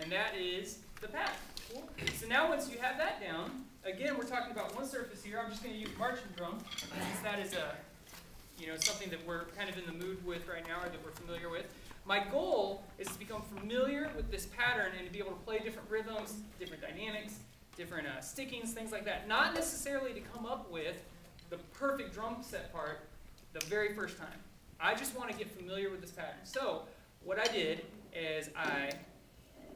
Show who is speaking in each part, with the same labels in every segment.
Speaker 1: And that is the pattern. Cool. So now once you have that down, again, we're talking about one surface here. I'm just going to use marching drum, since that is something that we're kind of in the mood with right now, or that we're familiar with. My goal is to become familiar with this pattern and to be able to play different rhythms, different dynamics, different stickings, things like that. Not necessarily to come up with the perfect drum set part the very first time. I just want to get familiar with this pattern. So what I did is I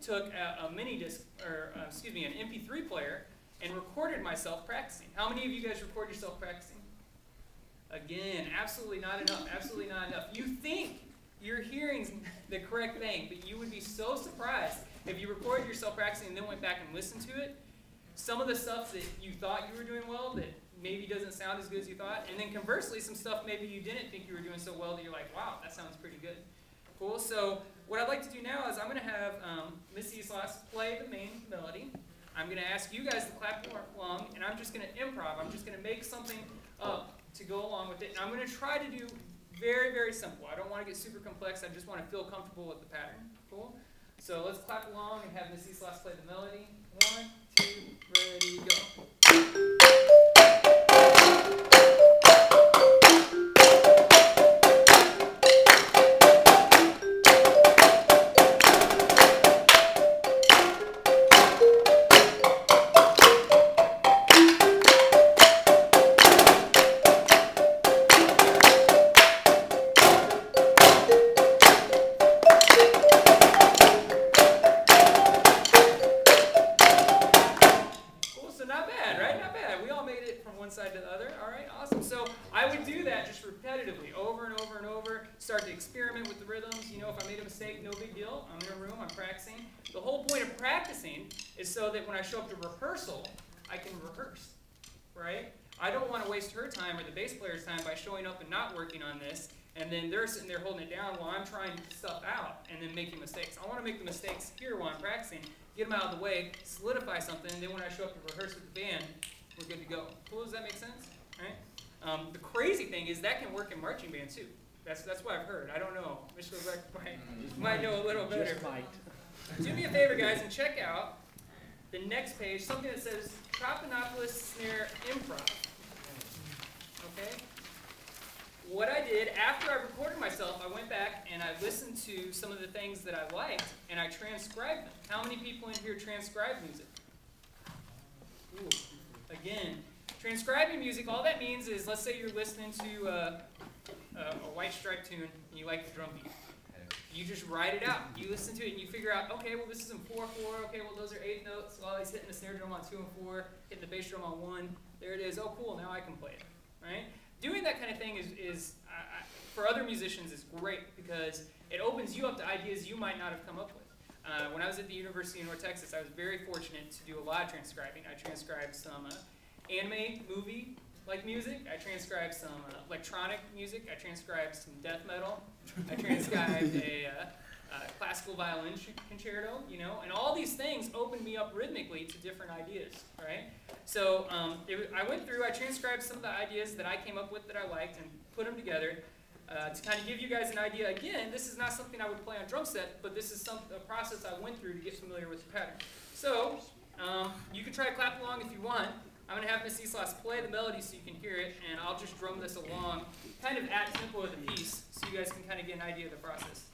Speaker 1: took a mini disc, or an MP3 player, and recorded myself practicing. How many of you guys record yourself practicing? Again, absolutely not enough. Absolutely not enough. You think you're hearing the correct thing, but you would be so surprised if you recorded yourself practicing and then went back and listened to it. Some of the stuff that you thought you were doing well that maybe doesn't sound as good as you thought, and then conversely, some stuff maybe you didn't think you were doing so well that you're like, wow, that sounds pretty good. Cool. So what I'd like to do now is I'm going to have Miss Islas play the main melody. I'm going to ask you guys to clap along, and I'm just going to improv. I'm just going to make something up to go along with it. And I'm going to try to do very, very simple. I don't want to get super complex. I just want to feel comfortable with the pattern. Cool? So let's clap along and have Miss Islas play the melody. 1, 2, ready, go. Side to the other. All right, awesome. So I would do that just repetitively, over and over and over. Start to experiment with the rhythms. You know, if I made a mistake, no big deal. I'm in a room, I'm practicing. The whole point of practicing is so that when I show up to rehearsal, I can rehearse, right? I don't want to waste her time or the bass player's time by showing up and not working on this, and then they're sitting there holding it down while I'm trying stuff out and then making mistakes. I want to make the mistakes here while I'm practicing, get them out of the way, solidify something, and then when I show up to rehearse with the band, we're good to go. Cool, does that make sense? All right. The crazy thing is that can work in marching band too. That's what I've heard. I don't know. Mr. Lebeck might know a little better.
Speaker 2: Just might.
Speaker 1: Do me a favor, guys, and check out the next page, something that says Troponopolis Snare Improv. Okay? What I did, after I recorded myself, I went back and I listened to some of the things that I liked, and I transcribed them. How many people in here transcribe music? Ooh. Again, transcribing music, all that means is, let's say you're listening to a White Stripe tune, and you like the drum beat. You just write it out. You listen to it, and you figure out, okay, well, this is in 4/4. Okay, well, those are 8 notes. Well, he's hitting the snare drum on 2 and 4, hitting the bass drum on 1. There it is. Oh, cool, now I can play it, right? Doing that kind of thing is for other musicians, is great because it opens you up to ideas you might not have come up with. When I was at the University of North Texas, I was very fortunate to do a lot of transcribing. I transcribed some anime, movie-like music. I transcribed some electronic music. I transcribed some death metal. I transcribed a classical violin concerto, you know, and all these things opened me up rhythmically to different ideas, right? So I went through, I transcribed some of the ideas that I came up with that I liked and put them together to kind of give you guys an idea. Again, this is not something I would play on drum set, but this is a process I went through to get familiar with the pattern. So you can try to clap along if you want. I'm going to have Miss Islas play the melody so you can hear it, and I'll just drum this along, kind of at tempo of the piece, so you guys can kind of get an idea of the process.